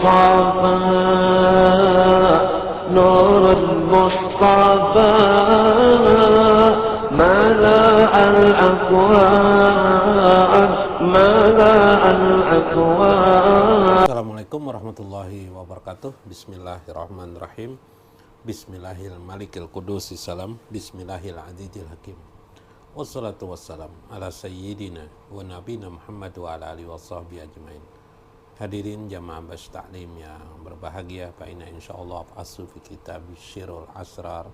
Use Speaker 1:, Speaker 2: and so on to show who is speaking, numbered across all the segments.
Speaker 1: المصطفى نور المصطفى ملأ الأكوان ملأ الأكوان.
Speaker 2: Assalamualaikum warahmatullahi wabarakatuh. Bismillahirrahmanirrahim. Bismillahirrahmanirrahim. Qudusis salam. Bismillahirrahmanirrahim. Hakim. Wassalatu wassalam ala sayyidina wa nabina Muhammad wa ala alihi wa sahbihi ajmain. Hadirin jamaah Bas Ta'lim yang berbahagia, fa inna insyaallah asu fi kitab Syirul Asrar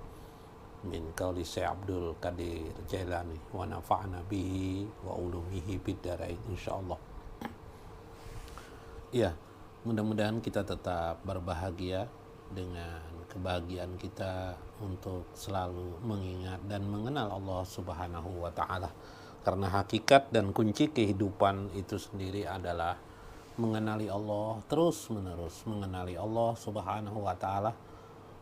Speaker 2: min qauli Syekh Abdul Qadir Jailani wa nafa'na bihi wa ulumihi bid darain insyaallah. Ya, mudah-mudahan kita tetap berbahagia dengan kebahagiaan kita untuk selalu mengingat dan mengenal Allah Subhanahu wa Ta'ala. Karena hakikat dan kunci kehidupan itu sendiri adalah mengenali Allah, terus menerus mengenali Allah Subhanahu wa Ta'ala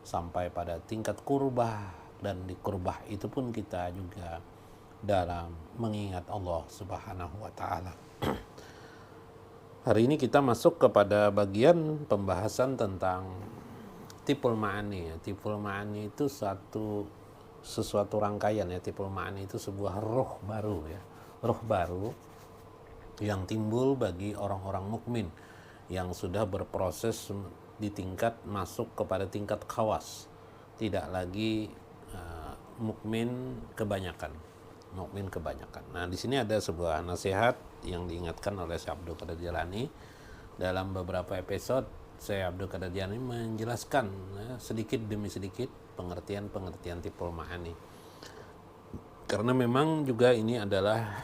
Speaker 2: sampai pada tingkat kurbah, dan di kurbah itu pun kita juga dalam mengingat Allah Subhanahu wa Ta'ala. Hari ini kita masuk kepada bagian pembahasan tentang tipul ma'ani. Tipul ma'ani itu sesuatu rangkaian ya. Tipul ma'ani itu sebuah roh baru ya. Roh baru yang timbul bagi orang-orang mukmin yang sudah berproses di tingkat masuk kepada tingkat khawas. Tidak lagi mukmin kebanyakan. Mukmin kebanyakan. Nah, di sini ada sebuah nasihat yang diingatkan oleh Syekh Abdul Qadir Jailani dalam beberapa episode. Syekh Abdul Qadir Jailani menjelaskan sedikit demi sedikit pengertian-pengertian tipul ma'ani. Karena memang juga ini adalah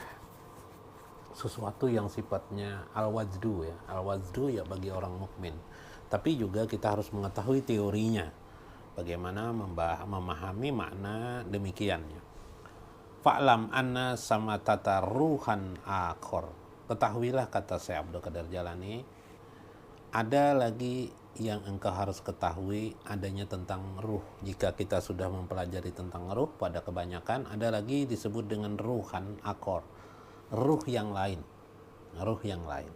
Speaker 2: sesuatu yang sifatnya al-wajdu ya. Al-wajdu ya bagi orang mukmin. Tapi juga kita harus mengetahui teorinya. Bagaimana memahami makna demikiannya. Fa'lam anna sama tata ruhan akhor. Ketahuilah, kata Syekh Abdul Qadir Jailani, ada lagi yang engkau harus ketahui adanya tentang ruh. Jika kita sudah mempelajari tentang ruh pada kebanyakan, ada lagi disebut dengan ruhan akhor. Ruh yang lain. Ruh yang lain.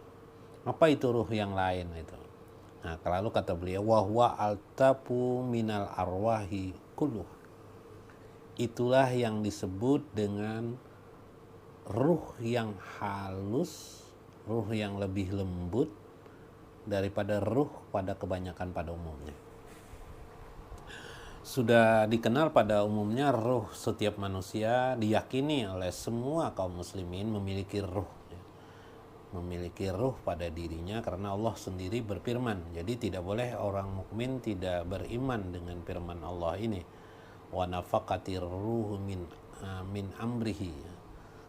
Speaker 2: Apa itu ruh yang lain itu? Nah, lalu kata beliau, wahwa altafu minal arwahi kulluh. Itulah yang disebut dengan ruh yang halus, ruh yang lebih lembut daripada ruh pada kebanyakan pada umumnya. Sudah dikenal pada umumnya ruh setiap manusia, diyakini oleh semua kaum muslimin memiliki ruh. Memiliki ruh pada dirinya karena Allah sendiri berfirman. Jadi tidak boleh orang mukmin tidak beriman dengan firman Allah ini. Wa nafaqatir ruh min amrihi.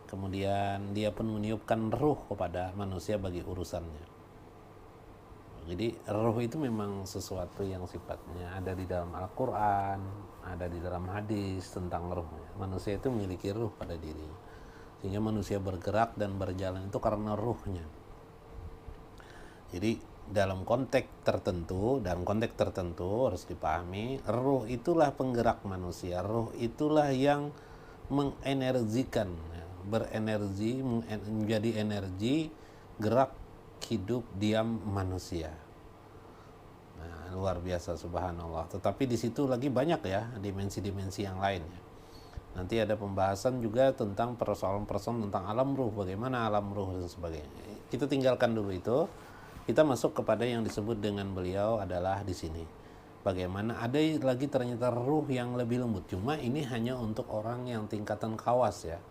Speaker 2: Kemudian dia pun meniupkan ruh kepada manusia bagi urusannya. Jadi ruh itu memang sesuatu yang sifatnya ada di dalam Al-Quran, ada di dalam hadis tentang ruh. Manusia itu memiliki ruh pada dirinya. Sehingga manusia bergerak dan berjalan itu karena ruhnya. Jadi dalam konteks tertentu harus dipahami, ruh itulah penggerak manusia. Ruh itulah yang mengenergikan, berenergi, menjadi energi gerak hidup diam manusia. Nah, luar biasa, subhanallah. Tetapi di situ lagi banyak ya dimensi-dimensi yang lain. Nanti ada pembahasan juga tentang persoalan-persoalan tentang alam ruh, bagaimana alam ruh dan sebagainya. Kita tinggalkan dulu itu. Kita masuk kepada yang disebut dengan beliau adalah di sini. Bagaimana ada lagi ternyata ruh yang lebih lembut. Cuma ini hanya untuk orang yang tingkatan khawas ya.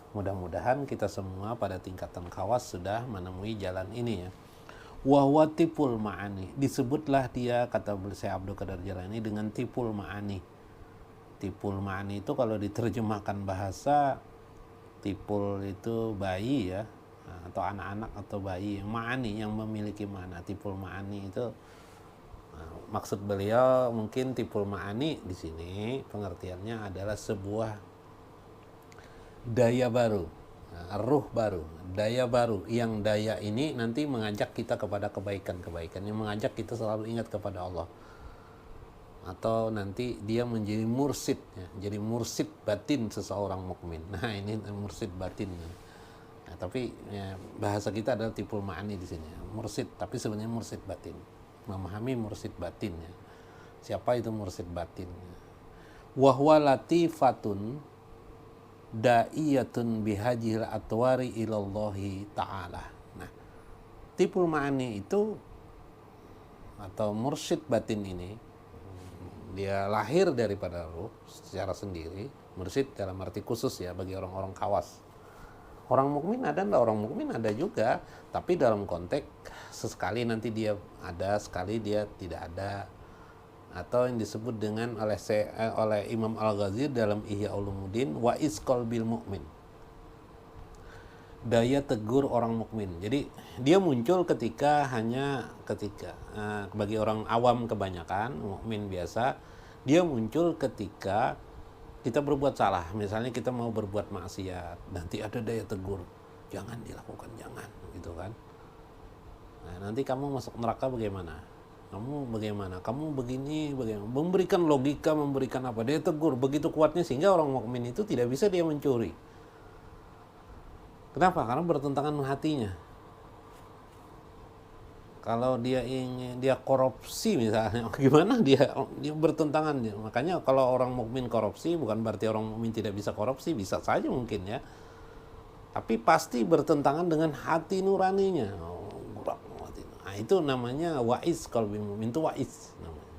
Speaker 2: Mudah-mudahan kita semua pada tingkatan khawas sudah menemui jalan ini ya. Wahwa tipul ma'ani. Disebutlah dia, kata Syekh Abdul Qadir Jailani, dengan tipul ma'ani. Tipul ma'ani itu kalau diterjemahkan bahasa, tipul itu bayi ya, atau anak-anak atau bayi. Ma'ani yang memiliki makna. Tipul ma'ani itu maksud beliau mungkin tipul ma'ani di sini pengertiannya adalah sebuah daya baru, ruh baru, daya baru, yang daya ini nanti mengajak kita kepada kebaikan-kebaikan, yang mengajak kita selalu ingat kepada Allah, atau nanti dia menjadi mursid ya, jadi mursid batin seseorang mukmin. Nah, ini mursid batin ya. Nah, tapi ya, bahasa kita adalah tipul ma'ani di sini, mursid, tapi sebenarnya mursid batin. memahami mursyid batinnya. Siapa itu mursyid batin? Wa huwa latifatun da'iyatun bihajil atwari ilallahi ta'ala. Nah, tipul ma'ani itu atau mursyid batin ini, dia lahir daripada ruh secara sendiri. Mursyid dalam arti khusus ya bagi orang-orang khawas. Orang mukmin ada enggak? Orang mukmin ada juga, tapi dalam konteks sesekali nanti dia ada, sekali dia tidak ada. Atau yang disebut dengan oleh Imam Al-Ghazali dalam Ihya Ulumuddin, wa isqal bil mukmin, daya tegur orang mukmin. Jadi dia muncul ketika bagi orang awam kebanyakan mukmin biasa, dia muncul ketika kita berbuat salah. Misalnya kita mau berbuat maksiat, nanti ada daya tegur, jangan dilakukan, jangan, gitu kan. Nah, nanti kamu masuk neraka bagaimana? Kamu bagaimana? Kamu begini, bagaimana? Memberikan logika, memberikan apa? Dia tegur begitu kuatnya sehingga orang mukmin itu tidak bisa dia mencuri. Kenapa? Karena bertentangan dengan hatinya. Kalau dia ingin dia korupsi misalnya, gimana dia bertentangan. Makanya kalau orang mukmin korupsi bukan berarti orang mukmin tidak bisa korupsi, bisa saja mungkin ya. Tapi pasti bertentangan dengan hati nuraninya. Nah, itu namanya waiz, kalau mukmin itu waiz namanya.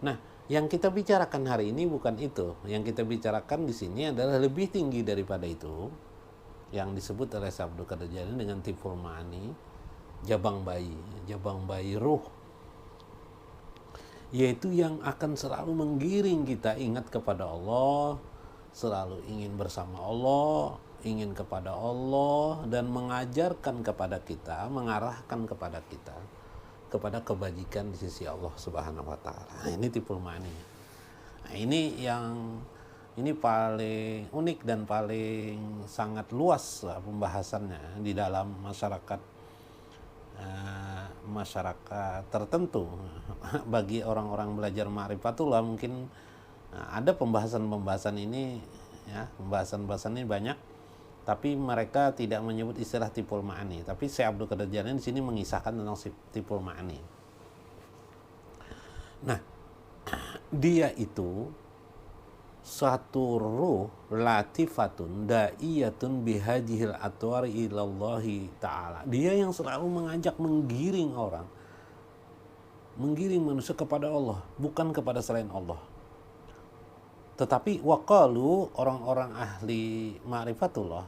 Speaker 2: Nah, yang kita bicarakan hari ini bukan itu. Yang kita bicarakan di sini adalah lebih tinggi daripada itu, yang disebut oleh Syekh Abdul Qadir Jailani dengan tiful ma'ani, jabang bayi ruh, yaitu yang akan selalu menggiring kita ingat kepada Allah, selalu ingin bersama Allah, ingin kepada Allah, dan mengajarkan kepada kita, mengarahkan kepada kita kepada kebajikan di sisi Allah Subhanahu wa taala. Nah, ini tipul ma'ani. Nah, ini paling unik dan paling sangat luas pembahasannya di dalam masyarakat tertentu. Bagi orang-orang belajar ma'rifatullah mungkin ada pembahasan ini ya, pembahasan ini banyak, tapi mereka tidak menyebut istilah tipul ma'ani. Tapi Syekh Abdul Qadir Jailani di sini mengisahkan tentang tipul ma'ani. Nah, dia itu satu ruh latifatun da'iyatun bihajihil atwari ilallahi ta'ala. Dia yang selalu mengajak, menggiring orang, menggiring manusia kepada Allah, bukan kepada selain Allah. Tetapi waqalu, orang-orang ahli ma'rifatullah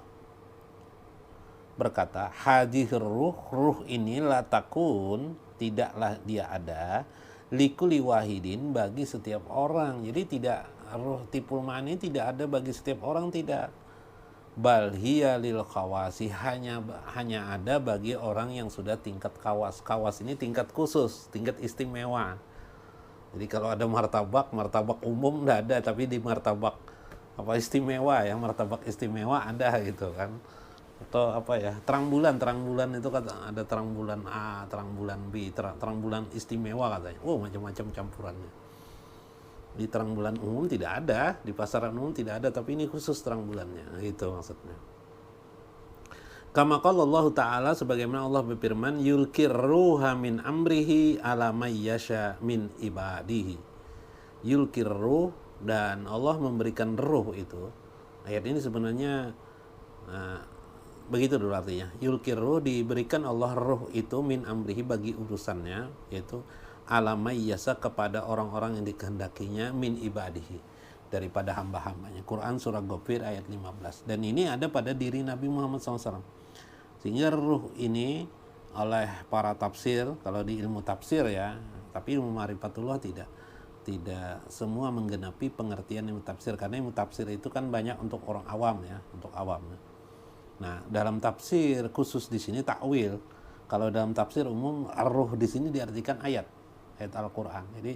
Speaker 2: berkata, hadhir ruh ini la takun, tidaklah dia ada, likuli wahidin, bagi setiap orang. Jadi tidak, ruh tipul ma'ani tidak ada bagi setiap orang, tidak. Bal hiya lil khawasi, hanya ada bagi orang yang sudah tingkat kawas. Kawas ini tingkat khusus, tingkat istimewa. Jadi kalau ada martabak umum tidak ada, tapi di martabak istimewa ya, martabak istimewa ada gitu kan. Atau terang bulan itu kata, ada terang bulan A, terang bulan B, terang bulan istimewa katanya. Macam-macam campurannya. Di terang bulan umum tidak ada, di pasaran umum tidak ada, tapi ini khusus terang bulannya, gitu maksudnya. Kama qala Allah Ta'ala, sebagaimana Allah berfirman, yulkir ruha min amrihi ala may yasha min ibadihi. Yulkir ruh, dan Allah memberikan ruh itu. Ayat ini sebenarnya begitu dulu artinya. Yulkir ruh, diberikan Allah ruh itu min amrihi, bagi urusannya, yaitu ala may yasha, kepada orang-orang yang dikehendakinya, min ibadihi, daripada hamba-hambanya. Quran surah Ghafir ayat 15. Dan ini ada pada diri Nabi Muhammad SAW. Sehingga ruh ini oleh para tafsir, kalau di ilmu tafsir ya, tapi ilmu ma'rifatullah tidak semua menggenapi pengertian ilmu tafsir, karena ilmu tafsir itu kan banyak untuk orang awam ya, untuk awam. Nah, dalam tafsir khusus di sini takwil. Kalau dalam tafsir umum, ruh di sini diartikan ayat Al-Qur'an. Jadi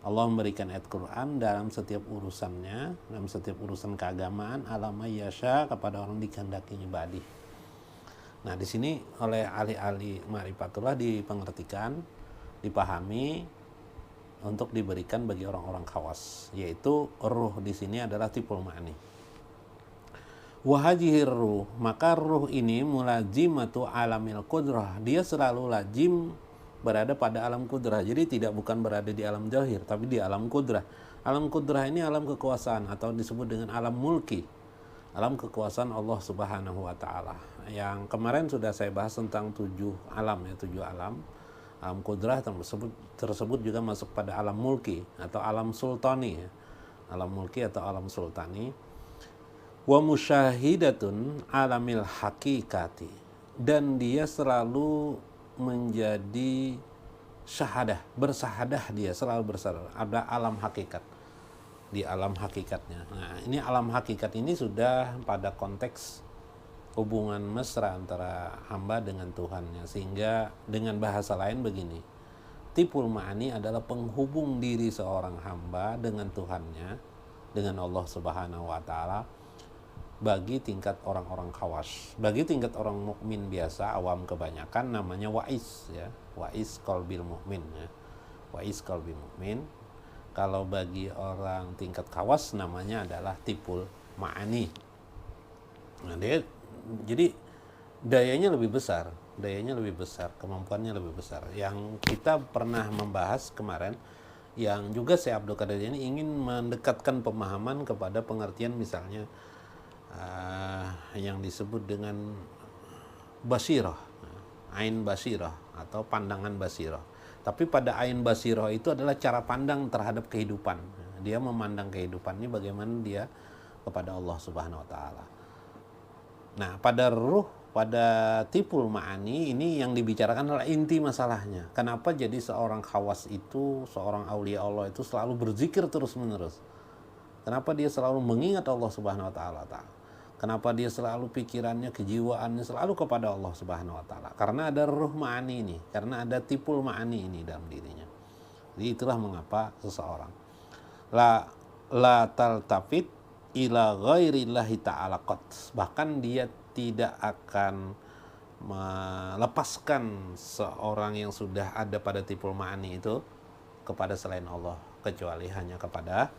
Speaker 2: Allah memberikan ayat Quran dalam setiap urusannya, dalam setiap urusan keagamaan, ala may yasha, kepada orang dikehendakinya ibadi. Nah, di sini oleh ahli-ahli ma'rifatullah dipengertikan, dipahami untuk diberikan bagi orang-orang khawas, yaitu ruh di sini adalah tipul ma'ani. Wahajihir ruh, maka ruh ini mulazimatu alamil qudrah, dia selalu lazim berada pada alam kudrah. Jadi tidak bukan berada di alam zahir, tapi di alam kudrah. Alam kudrah ini alam kekuasaan atau disebut dengan alam mulki, alam kekuasaan Allah Subhanahu wa Ta'ala. Yang kemarin sudah saya bahas tentang 7 alam ya, 7 alam. Alam kudrah tersebut juga masuk pada alam mulki atau alam sultani ya. Alam mulki atau alam sultani. Wa musyahidatun alamil hakikati, dan dia selalu menjadi syahadah, bersahadah, dia selalu bersahadah. Ada alam hakikat, di alam hakikatnya. Nah, ini alam hakikat ini sudah pada konteks hubungan mesra antara hamba dengan Tuhannya, sehingga dengan bahasa lain begini, tipul ma'ani adalah penghubung diri seorang hamba dengan Tuhannya, dengan Allah Subhanahu wa Ta'ala, bagi tingkat orang-orang khawas. Bagi tingkat orang mukmin biasa, awam kebanyakan, namanya wa'is ya, wa'is qalbil mukmin ya, wa'is qalbil mukmin. Kalau bagi orang tingkat khawas namanya adalah tipul ma'ani. Nah, jadi dayanya lebih besar, kemampuannya lebih besar. Yang kita pernah membahas kemarin, yang juga Syekh Abdul Qadir ini ingin mendekatkan pemahaman kepada pengertian misalnya yang disebut dengan basirah, ain basirah atau pandangan basirah. Tapi pada ain basirah itu adalah cara pandang terhadap kehidupan. Dia memandang kehidupan ini bagaimana dia kepada Allah Subhanahu wa Ta'ala. Nah, pada ruh, pada tipul ma'ani ini yang dibicarakan adalah inti masalahnya. Kenapa jadi seorang khawas itu, seorang aulia Allah itu selalu berzikir terus-menerus? Kenapa dia selalu mengingat Allah Subhanahu wa Ta'ala? Kenapa dia selalu pikirannya, kejiwaannya selalu kepada Allah Subhanahu wa Ta'ala? Karena ada ruh ma'ani ini, karena ada tipul ma'ani ini dalam dirinya. Jadi itulah mengapa seseorang la taltafit ila ghairillahi ta'ala qat. Bahkan dia tidak akan melepaskan seorang yang sudah ada pada tipul ma'ani itu kepada selain Allah, kecuali hanya kepada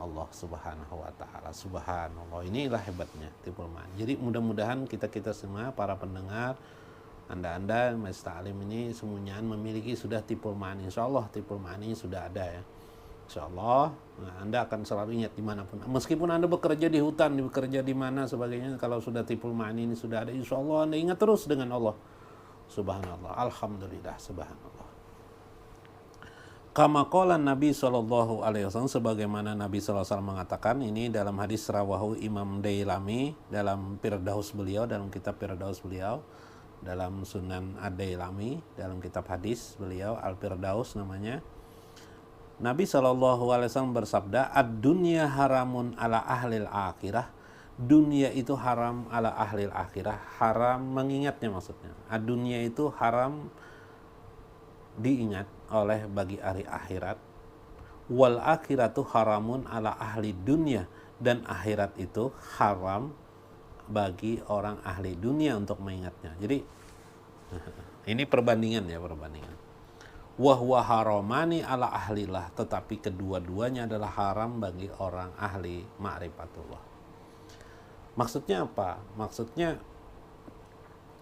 Speaker 2: Allah Subhanahu wa Ta'ala. Subhanallah, inilah hebatnya tipul ma'ani. Jadi mudah-mudahan kita semua, para pendengar, anda Mas Ta'lim ini semuanya memiliki sudah tipul ma'ani. InsyaAllah tipul ma'ani sudah ada ya, InsyaAllah. Nah, Anda akan selalu ingat dimanapun, meskipun Anda bekerja di hutan, bekerja di mana sebagainya, kalau sudah tipul ma'ani ini sudah ada, InsyaAllah Anda ingat terus dengan Allah. Subhanallah, Alhamdulillah, Subhanallah. Kama qala Nabi sallallahu alaihi wasallam, sebagaimana Nabi sallallahu alaihi wasallam mengatakan, ini dalam hadis rawahu Imam Dailami dalam Firdaus beliau, dalam kitab Firdaus beliau, dalam Sunan Ad-Dailami, dalam kitab hadis beliau Al-Firdaus namanya. Nabi sallallahu alaihi wasallam bersabda, ad-dunya haramun ala ahlil akhirah. Dunia itu haram ala ahlil akhirah, haram mengingatnya maksudnya. Ad-dunya itu haram diingat oleh bagi ahli akhirat. Wal akhiratu haramun ala ahli dunia, dan akhirat itu haram bagi orang ahli dunia untuk mengingatnya. Jadi ini perbandingan ya, perbandingan. Wahwa haramani ala ahlillah, tetapi kedua-duanya adalah haram bagi orang ahli ma'rifatullah. Maksudnya apa? Maksudnya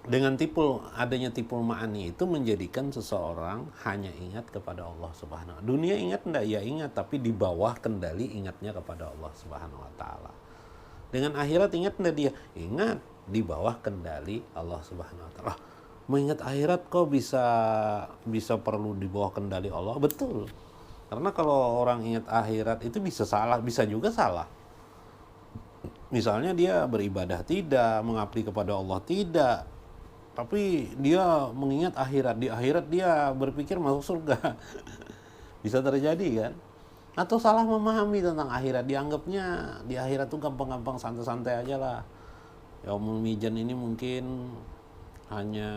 Speaker 2: dengan adanya tipul ma'ani itu menjadikan seseorang hanya ingat kepada Allah Subhanahu wa Ta'ala. Dunia ingat enggak? Ya ingat, tapi di bawah kendali ingatnya kepada Allah Subhanahu wa Ta'ala. Dengan akhirat ingat enggak dia? Ingat, di bawah kendali Allah Subhanahu wa Ta'ala. Mengingat akhirat kok bisa perlu di bawah kendali Allah? Betul. Karena kalau orang ingat akhirat itu bisa salah, bisa juga salah. Misalnya dia beribadah tidak, mengabdi kepada Allah tidak, tapi dia mengingat akhirat. Di akhirat dia berpikir masuk surga. Bisa terjadi kan? Atau salah memahami tentang akhirat, dianggapnya di akhirat tuh gampang-gampang, santai-santai aja lah. Yaumul Mijan ini mungkin hanya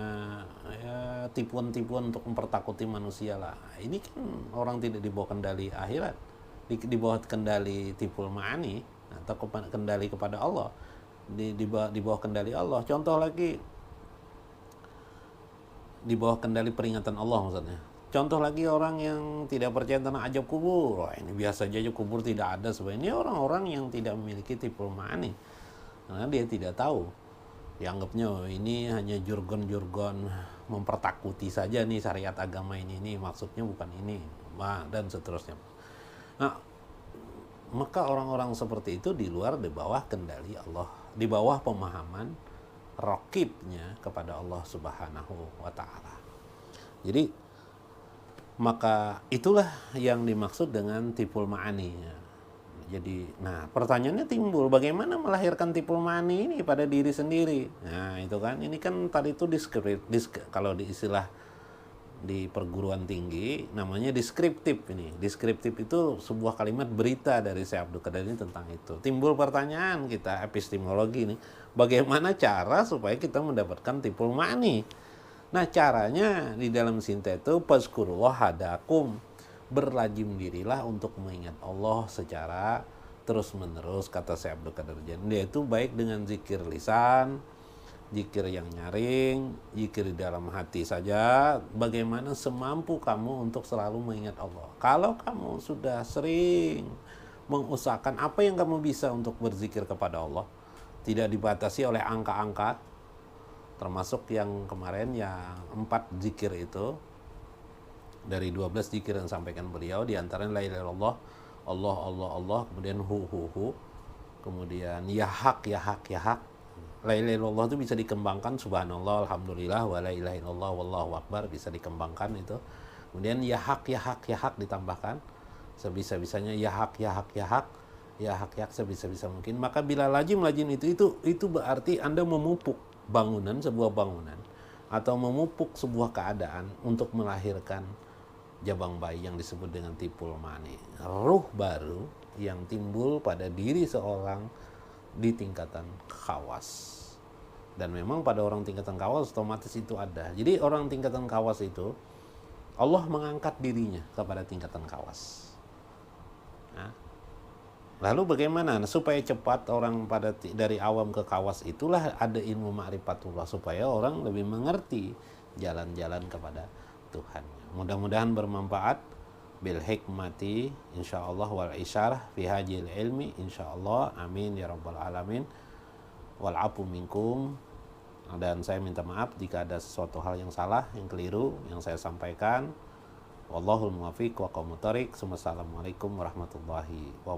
Speaker 2: ya tipuan-tipuan untuk mempertakuti manusia lah. Ini kan orang tidak di bawah kendali akhirat, di bawah kendali tipul ma'ani atau kendali kepada Allah, di bawah kendali Allah. Contoh lagi, di bawah kendali peringatan Allah maksudnya. Contoh lagi orang yang tidak percaya tentang ajab kubur. Wah, ini biasa aja kubur tidak ada sebenarnya. Ini orang-orang yang tidak memiliki tipul ma'ani, karena dia tidak tahu. Dianggapnya ini hanya jurgon-jurgon mempertakuti saja nih syariat agama ini maksudnya bukan ini, dan seterusnya. Nah, maka orang-orang seperti itu di luar, di bawah kendali Allah, di bawah pemahaman raqibnya kepada Allah Subhanahu wa Ta'ala. Jadi maka itulah yang dimaksud dengan tipul ma'ani. Jadi, nah pertanyaannya timbul, bagaimana melahirkan tipul ma'ani ini pada diri sendiri? Nah itu kan, ini kan tadi itu kalau di istilah di perguruan tinggi namanya deskriptif. Ini deskriptif itu sebuah kalimat berita dari Syekh Abdul Qadir ini tentang itu. Timbul pertanyaan kita epistemologi ini, bagaimana cara supaya kita mendapatkan tipul ma'ani? Nah caranya di dalam sinta itu fazkurullah hadakum, berlajim dirilah untuk mengingat Allah secara terus menerus, kata Syekh Abdul Qadir Jailani, yaitu baik dengan zikir lisan, zikir yang nyaring, zikir di dalam hati saja, bagaimana semampu kamu untuk selalu mengingat Allah. Kalau kamu sudah sering mengusahakan apa yang kamu bisa untuk berzikir kepada Allah, tidak dibatasi oleh angka-angka, termasuk yang kemarin yang 4 zikir itu, dari 12 zikir yang sampaikan beliau, diantaranya la ilaha illallah, Allah Allah Allah, kemudian hu, kemudian ya hak ya hak ya hak. La ilaha illallah itu bisa dikembangkan subhanallah alhamdulillah wa la ilaha illallah wallahu akbar, bisa dikembangkan itu. Kemudian ya hak ya hak ya hak ditambahkan sebisa-bisanya, ya hak ya hak ya hak ya hak ya hak sebisa-bisa mungkin. Maka bila lajim itu berarti Anda memupuk bangunan, sebuah bangunan, atau memupuk sebuah keadaan untuk melahirkan jabang bayi yang disebut dengan tipul ma'ani, ruh baru yang timbul pada diri seorang di tingkatan khawas. Dan memang pada orang tingkatan khawas otomatis itu ada. Jadi orang tingkatan khawas itu Allah mengangkat dirinya kepada tingkatan khawas. Nah, lalu bagaimana? Nah, supaya cepat orang dari awam ke khawas, itulah ada ilmu ma'rifatullah, supaya orang lebih mengerti jalan-jalan kepada Tuhan. Mudah-mudahan bermanfaat. Bil hikmati insyaallah wal isyarah fi hajil ilmi insyaallah, amin ya rabbal alamin. Wal afu minkum, dan saya minta maaf jika ada sesuatu hal yang salah, yang keliru yang saya sampaikan. Wallahul muwaffiq wa aqwamut thoriq. Wassalamualaikum warahmatullahi wabarakatuh.